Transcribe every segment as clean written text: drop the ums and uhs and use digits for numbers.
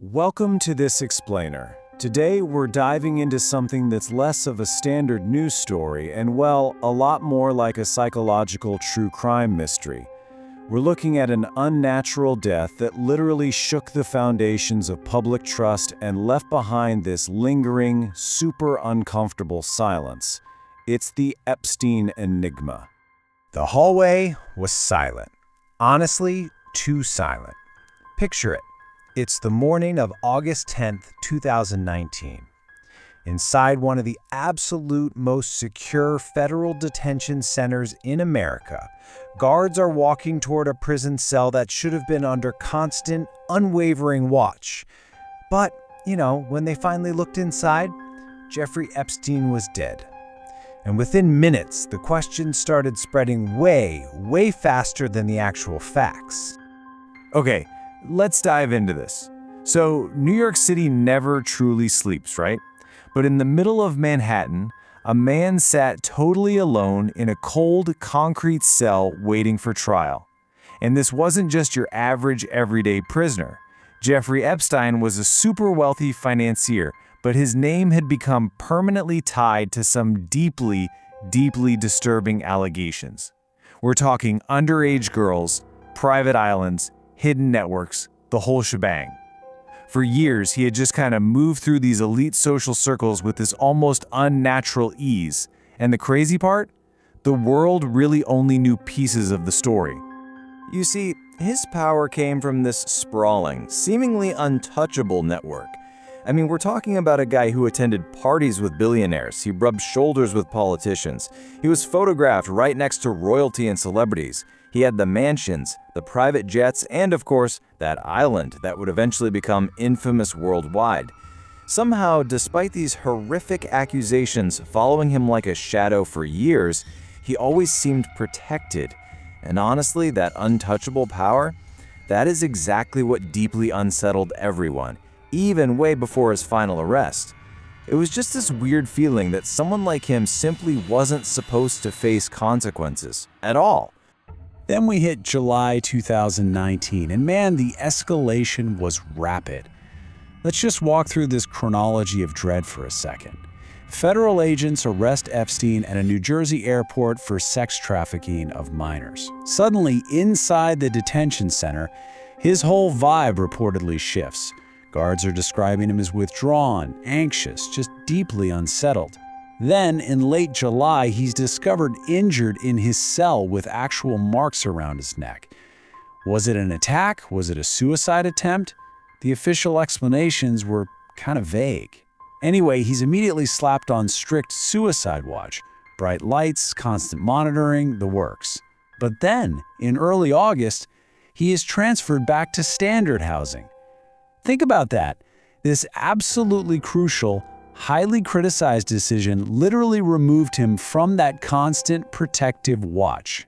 Welcome to This Explainer. Today we're diving into something that's less of a standard news story and, well, a lot more like a psychological true crime mystery. We're looking at an unnatural death that literally shook the foundations of public trust and left behind this lingering, super uncomfortable silence. It's the Epstein enigma. The hallway was silent. Honestly, too silent. Picture it. It's the morning of August 10th, 2019. Inside one of the absolute most secure federal detention centers in America, guards are walking toward a prison cell that should have been under constant, unwavering watch. But, when they finally looked inside, Jeffrey Epstein was dead. And within minutes, the questions started spreading way faster than the actual facts. Okay, let's dive into this. So, New York City never truly sleeps, right? But in the middle of Manhattan, a man sat totally alone in a cold, concrete cell waiting for trial. And this wasn't just your average, everyday prisoner. Jeffrey Epstein was a super wealthy financier, but his name had become permanently tied to some deeply disturbing allegations. We're talking underage girls, private islands, hidden networks, the whole shebang. For years, he had just kind of moved through these elite social circles with this almost unnatural ease. And the crazy part? The world really only knew pieces of the story. You see, his power came from this sprawling, seemingly untouchable network. I mean, we're talking about a guy who attended parties with billionaires. He rubbed shoulders with politicians. He was photographed right next to royalty and celebrities. He had the mansions, the private jets, and of course, that island that would eventually become infamous worldwide. Somehow, despite these horrific accusations following him like a shadow for years, he always seemed protected. And honestly, that untouchable power, that is exactly what deeply unsettled everyone, even way before his final arrest. It was just this weird feeling that someone like him simply wasn't supposed to face consequences at all. Then we hit July 2019, and man, the escalation was rapid. Let's just walk through this chronology of dread for a second. Federal agents arrest Epstein at a New Jersey airport for sex trafficking of minors. Suddenly, inside the detention center, his whole vibe reportedly shifts. Guards are describing him as withdrawn, anxious, just deeply unsettled. Then, in late July, he's discovered injured in his cell with actual marks around his neck. Was it an attack? Was it a suicide attempt? The official explanations were kind of vague. Anyway, he's immediately slapped on strict suicide watch. Bright lights, constant monitoring, the works. But then, in early August, he is transferred back to standard housing. Think about that. This absolutely crucial, highly criticized decision literally removed him from that constant protective watch.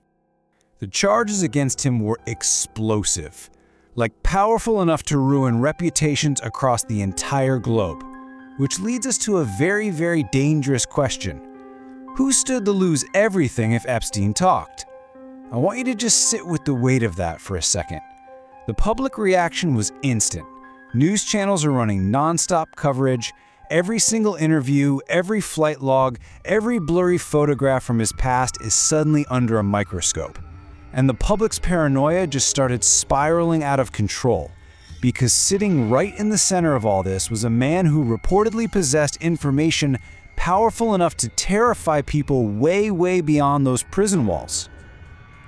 The charges against him were explosive, like powerful enough to ruin reputations across the entire globe. Which leads us to a very dangerous question. Who stood to lose everything if Epstein talked? I want you to just sit with the weight of that for a second. The public reaction was instant. News channels are running nonstop coverage. Every single interview, every flight log, every blurry photograph from his past is suddenly under a microscope. And the public's paranoia just started spiraling out of control. Because sitting right in the center of all this was a man who reportedly possessed information powerful enough to terrify people way beyond those prison walls.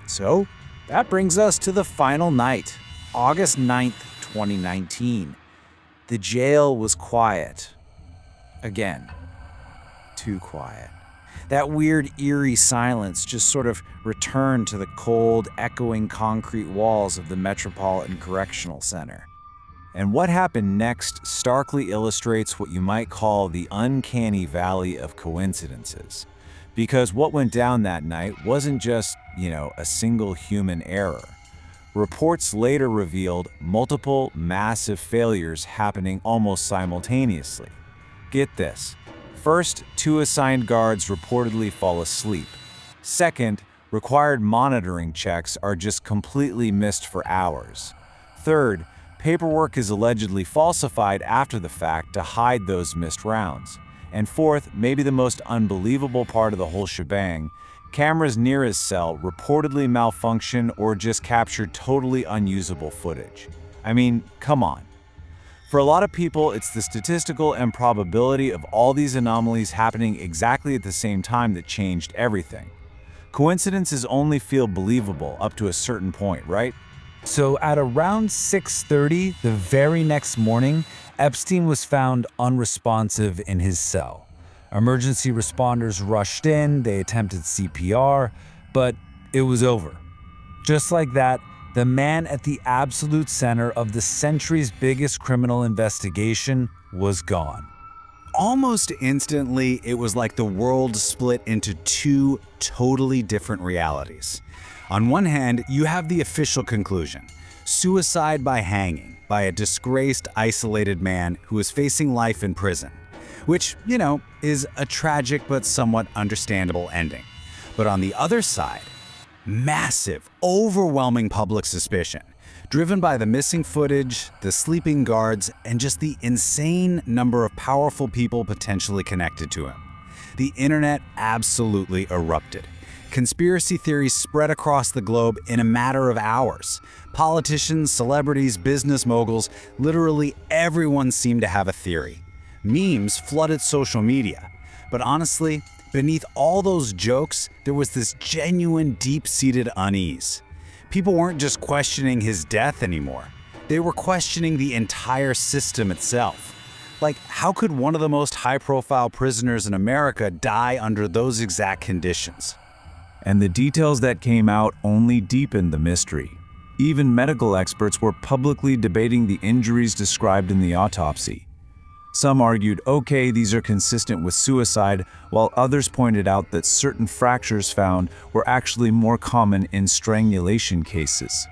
So, that brings us to the final night, August 9th, 2019. The jail was quiet. Again, too quiet. That weird, eerie silence just sort of returned to the cold, echoing concrete walls of the Metropolitan Correctional Center. And what happened next starkly illustrates what you might call the uncanny valley of coincidences. Because what went down that night wasn't just, a single human error. Reports later revealed multiple massive failures happening almost simultaneously. Get this. First, 2 assigned guards reportedly fall asleep. Second, required monitoring checks are just completely missed for hours. Third, paperwork is allegedly falsified after the fact to hide those missed rounds. And fourth, maybe the most unbelievable part of the whole shebang, cameras near his cell reportedly malfunction or just captured totally unusable footage. I mean, come on. For a lot of people, it's the statistical improbability of all these anomalies happening exactly at the same time that changed everything. Coincidences only feel believable up to a certain point, right? So at around 6:30 the very next morning, Epstein was found unresponsive in his cell. Emergency responders rushed in, they attempted CPR, but it was over. Just like that, the man at the absolute center of the century's biggest criminal investigation was gone. Almost instantly, it was like the world split into two totally different realities. On one hand, you have the official conclusion: suicide by hanging by a disgraced, isolated man who is facing life in prison, which, is a tragic but somewhat understandable ending. But on the other side, massive, overwhelming public suspicion, driven by the missing footage, the sleeping guards, and just the insane number of powerful people potentially connected to him. The internet absolutely erupted. Conspiracy theories spread across the globe in a matter of hours. Politicians, celebrities, business moguls, literally everyone seemed to have a theory. Memes flooded social media. But honestly, beneath all those jokes, there was this genuine, deep-seated unease. People weren't just questioning his death anymore. They were questioning the entire system itself. Like, how could one of the most high-profile prisoners in America die under those exact conditions? And the details that came out only deepened the mystery. Even medical experts were publicly debating the injuries described in the autopsy. Some argued, okay, these are consistent with suicide, while others pointed out that certain fractures found were actually more common in strangulation cases.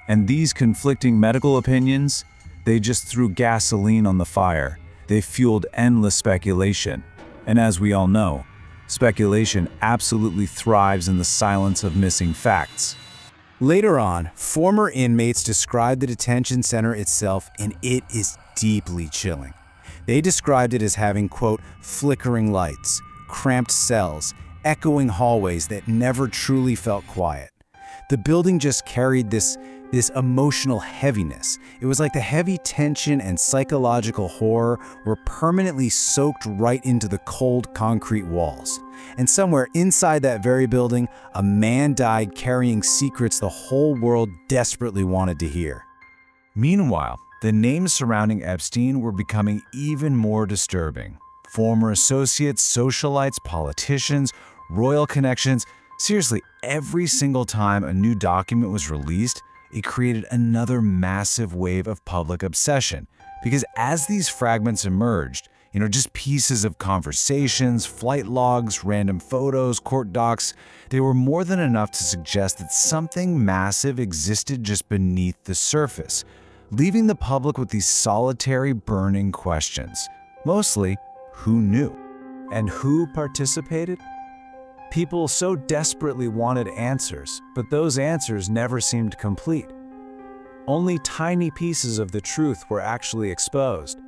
And these conflicting medical opinions, they just threw gasoline on the fire. They fueled endless speculation. And as we all know, speculation absolutely thrives in the silence of missing facts. Later on, former inmates described the detention center itself, and it is deeply chilling. They described it as having, quote, flickering lights, cramped cells, echoing hallways that never truly felt quiet. The building just carried this emotional heaviness. It was like the heavy tension and psychological horror were permanently soaked right into the cold concrete walls. And somewhere inside that very building, a man died carrying secrets the whole world desperately wanted to hear. Meanwhile, the names surrounding Epstein were becoming even more disturbing. Former associates, socialites, politicians, royal connections. Seriously, every single time a new document was released, it created another massive wave of public obsession. Because as these fragments emerged, just pieces of conversations, flight logs, random photos, court docs, they were more than enough to suggest that something massive existed just beneath the surface, leaving the public with these solitary, burning questions. Mostly, who knew? And who participated? People so desperately wanted answers, but those answers never seemed complete. Only tiny pieces of the truth were actually exposed.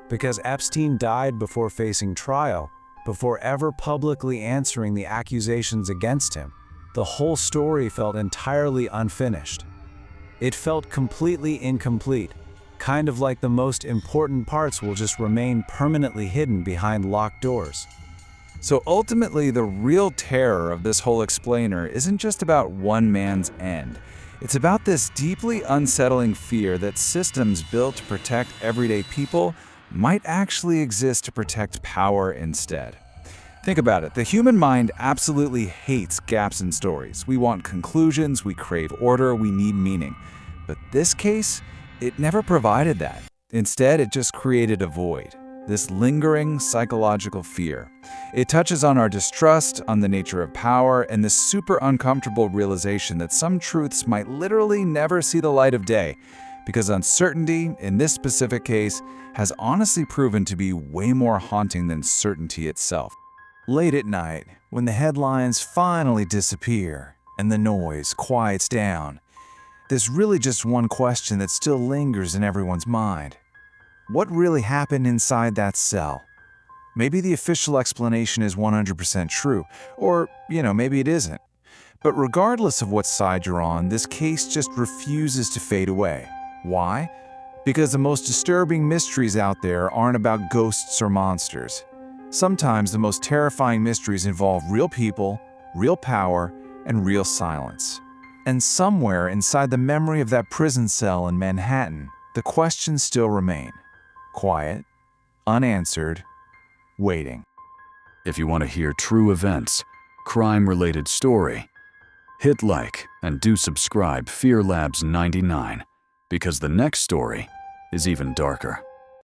Because Epstein died before facing trial, before ever publicly answering the accusations against him, the whole story felt entirely unfinished. It felt completely incomplete, kind of like the most important parts will just remain permanently hidden behind locked doors. So ultimately, the real terror of this whole explainer isn't just about one man's end. It's about this deeply unsettling fear that systems built to protect everyday people might actually exist to protect power instead. Think about it. The human mind absolutely hates gaps in stories. We want conclusions, we crave order, we need meaning. But this case, it never provided that. Instead, it just created a void. This lingering psychological fear. It touches on our distrust, on the nature of power, and this super uncomfortable realization that some truths might literally never see the light of day, because uncertainty, in this specific case, has honestly proven to be way more haunting than certainty itself. Late at night, when the headlines finally disappear and the noise quiets down, there's really just one question that still lingers in everyone's mind. What really happened inside that cell? Maybe the official explanation is 100% true, or, maybe it isn't. But regardless of what side you're on, this case just refuses to fade away. Why? Because the most disturbing mysteries out there aren't about ghosts or monsters. Sometimes the most terrifying mysteries involve real people, real power, and real silence. And somewhere inside the memory of that prison cell in Manhattan, the questions still remain. Quiet, unanswered, waiting. If you want to hear true events, crime-related story, hit like and do subscribe Fear Labs 99, because the next story is even darker.